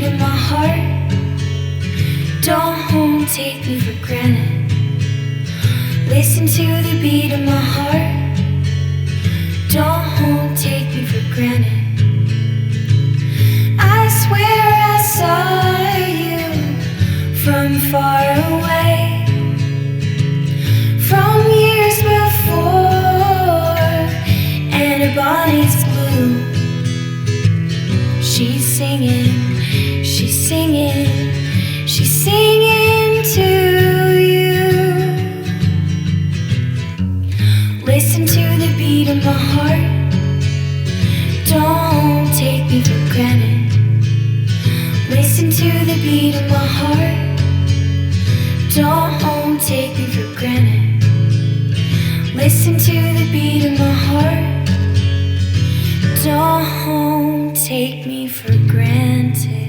of my heart. Don't take me for granted. Listen to the beat of my heart. Don't take me for granted. I swear I saw you from far away, from years before, and her bonnet's blue. She's singing, she's singing, she's singing to you. Listen to the beat of my heart. Don't take me for granted. Listen to the beat of my heart. Don't take me for granted. Listen to the beat of my heart. Don't take me for granted.